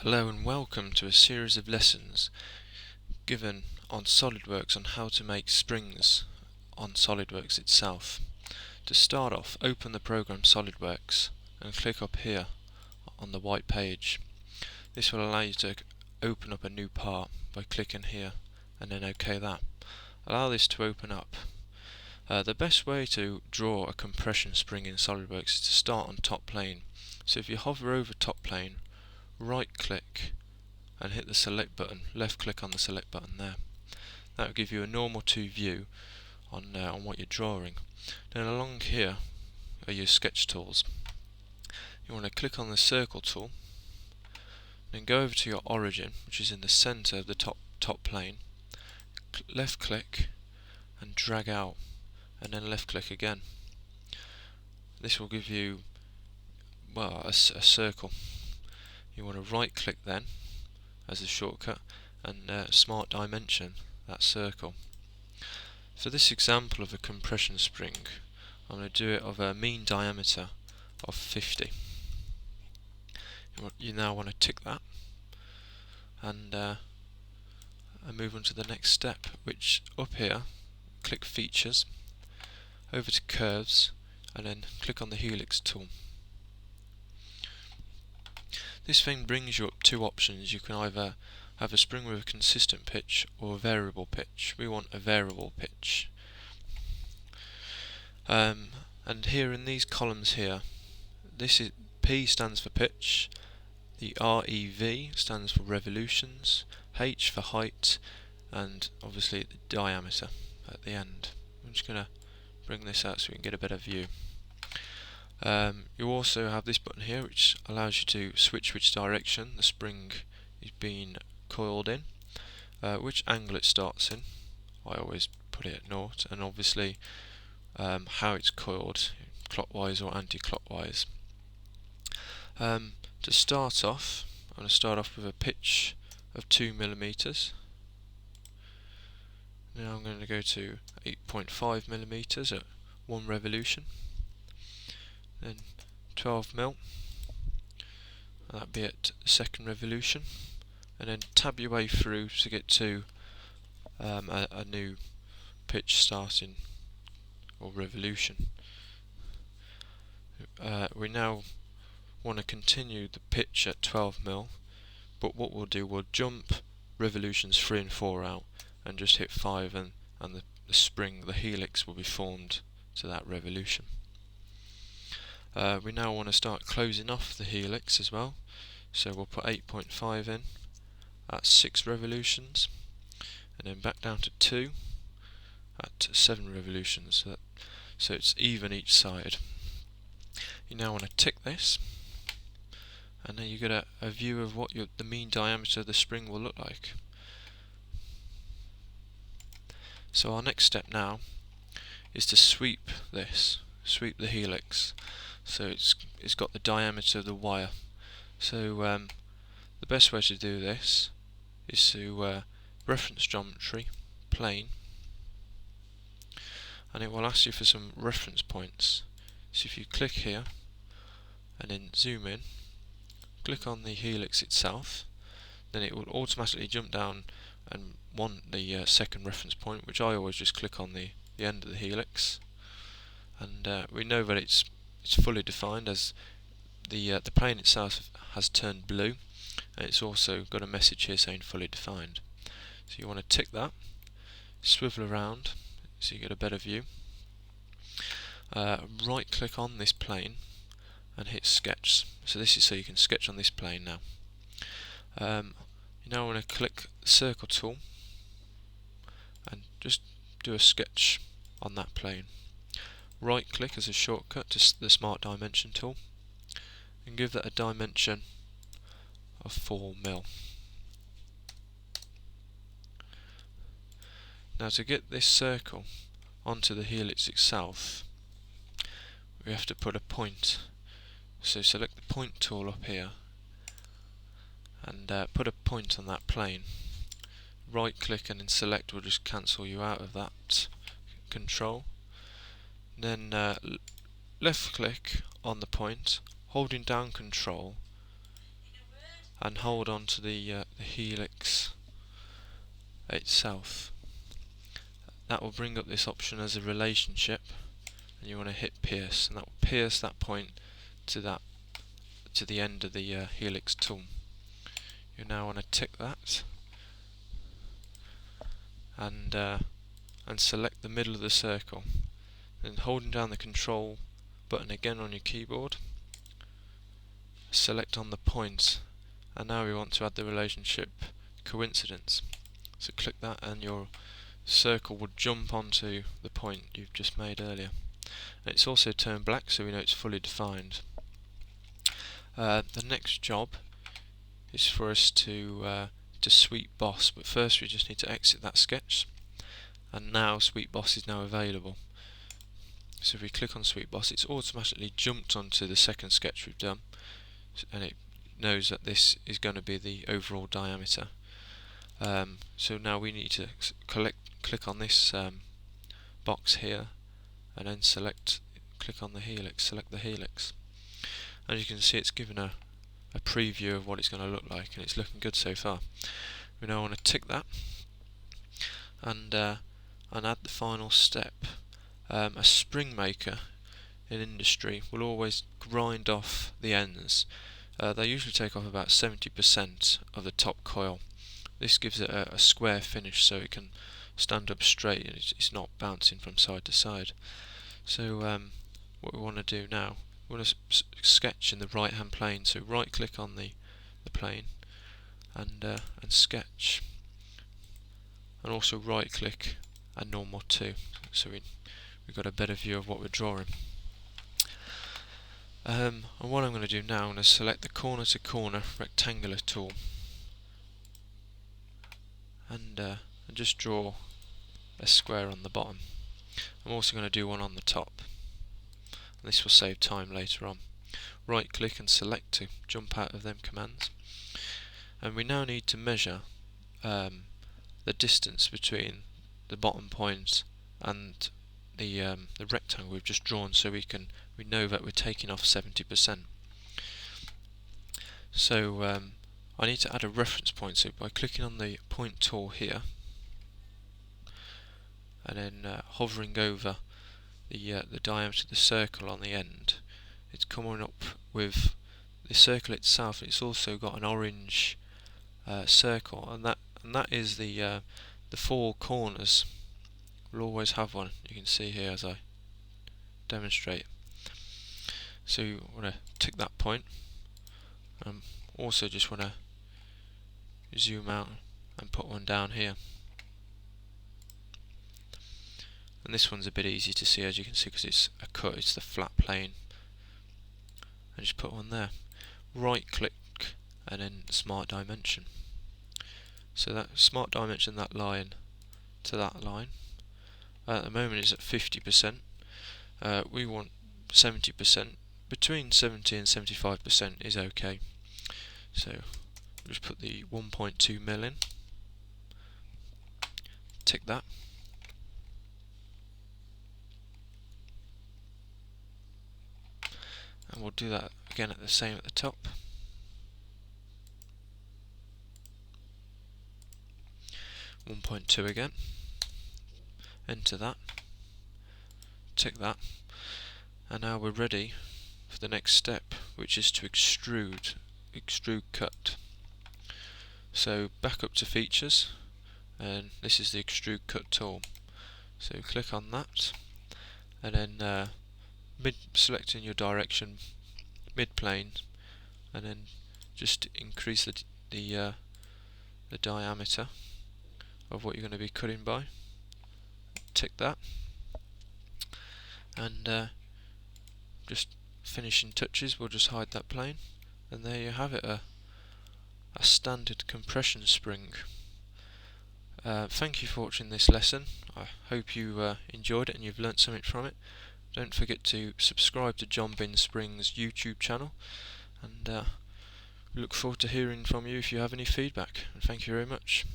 Hello and welcome to a series of lessons given on SolidWorks on how to make springs on SolidWorks itself. To start off, open the program SolidWorks and click up here on the white page. This will allow you to open up a new part by clicking here and then OK that. Allow this to open up. The best way to draw a compression spring in SolidWorks is to start on top plane. So if you hover over top plane, right click and hit the select button, left click on the select button there. That will give you a normal 2 view on what you're drawing. Then along here are your sketch tools. You want to click on the circle tool, then go over to your origin, which is in the center of the top plane, left click and drag out, and then left click again. This will give you a circle. You want to right click then as a shortcut and smart dimension that circle. For this example of a compression spring, I'm going to do it of a mean diameter of 50. You now want to tick that and move on to the next step, which up here, click Features, over to Curves, and then click on the Helix tool. This thing brings you up two options. You can either have a spring with a consistent pitch or a variable pitch. We want a variable pitch. And here in these columns here, this is P stands for pitch, the REV stands for revolutions, H for height, and obviously the diameter at the end. I'm just going to bring this out so we can get a better view. You also have this button here which allows you to switch which direction the spring is being coiled in, which angle it starts in. I always put it at 0, and obviously how it's coiled, clockwise or anti-clockwise. To start off, I'm going to start off with a pitch of 2 mm. Now I'm going to go to 8.5 mm at 1 revolution. Then 12 mil, and that'd be at second revolution, and then tab your way through to get to a new pitch starting or revolution. We now want to continue the pitch at 12 mil, but what we'll do, we'll jump revolutions 3 and 4 out and just hit 5, and the spring, the helix, will be formed to that revolution. We now want to start closing off the helix as well, so we'll put 8.5 in at 6 revolutions, and then back down to 2 at 7 revolutions, so it's even each side. You now want to tick this, and then you get a view of what the mean diameter of the spring will look like. So our next step now is to sweep the helix. So it's got the diameter of the wire. So the best way to do this is to reference geometry, plane, and it will ask you for some reference points. So if you click here and then zoom in, click on the helix itself, then it will automatically jump down and want the second reference point, which I always just click on the end of the helix, and we know that it's fully defined as the plane itself has turned blue, and it's also got a message here saying fully defined. So you want to tick that, swivel around so you get a better view, right click on this plane and hit sketch. So this is so you can sketch on this plane now. You now want to click the circle tool and just do a sketch on that plane. Right click as a shortcut to the smart dimension tool and give that a dimension of 4 mil. Now to get this circle onto the helix itself, we have to put a point. So select the point tool up here and put a point on that plane. Right click and then select will just cancel you out of that control. Then left click on the point, holding down control, and hold on to the helix itself. That will bring up this option as a relationship, and you want to hit pierce, and that will pierce that point to the end of the helix tool. You now want to tick that and select the middle of the circle, then holding down the control button again on your keyboard, select on the point, and now we want to add the relationship coincidence. So click that and your circle will jump onto the point you've just made earlier. And it's also turned black, so we know it's fully defined. The next job is for us to sweep boss, but first we just need to exit that sketch, and now sweep boss is now available. So if we click on sweep boss, it's automatically jumped onto the second sketch we've done, and it knows that this is going to be the overall diameter. So now we need to click on this box here, and then click on the helix, select the helix. As you can see, it's given a preview of what it's going to look like, and it's looking good so far. We now want to tick that and add the final step. A spring maker in industry will always grind off the ends. They usually take off about 70% of the top coil. This gives it a square finish, so it can stand up straight and it's not bouncing from side to side. So what we want to do now, we want to sketch in the right hand plane, so right click on the plane and sketch, and also right click and normal too, so we've got a better view of what we're drawing. And what I'm going to do now, I'm going to select the corner to corner rectangular tool and just draw a square on the bottom. I'm also going to do one on the top, and this will save time later on. Right click and select to jump out of them commands, and we now need to measure the distance between the bottom point and the rectangle we've just drawn, so we know that we're taking off 70%. So I need to add a reference point, so by clicking on the point tool here and then hovering over the diameter of the circle on the end, it's coming up with the circle itself. It's also got an orange circle, and that is the four corners. We'll always have one. You can see here as I demonstrate. So you want to tick that point. Also just want to zoom out and put one down here. And this one's a bit easy to see, as you can see, because it's a cut, it's the flat plane. And just put one there. Right click and then smart dimension. So that smart dimension that line to that line. At the moment it's at 50%. We want 70%. Between 70 and 75% is okay. So we'll just put the 1.2 mil in. Tick that. And we'll do that again at the same at the top. .2 again. Enter that. Tick that. And now we're ready for the next step, which is to extrude cut. So back up to features, and this is the extrude cut tool. So click on that, and then selecting your direction, mid plane, and then just increase the diameter of what you're going to be cutting by. Tick that, and just finishing touches, we'll just hide that plane, and there you have it, a standard compression spring. Thank you for watching this lesson. I hope you enjoyed it and you've learnt something from it. Don't forget to subscribe to John Bin Springs YouTube channel, and we look forward to hearing from you if you have any feedback. And thank you very much.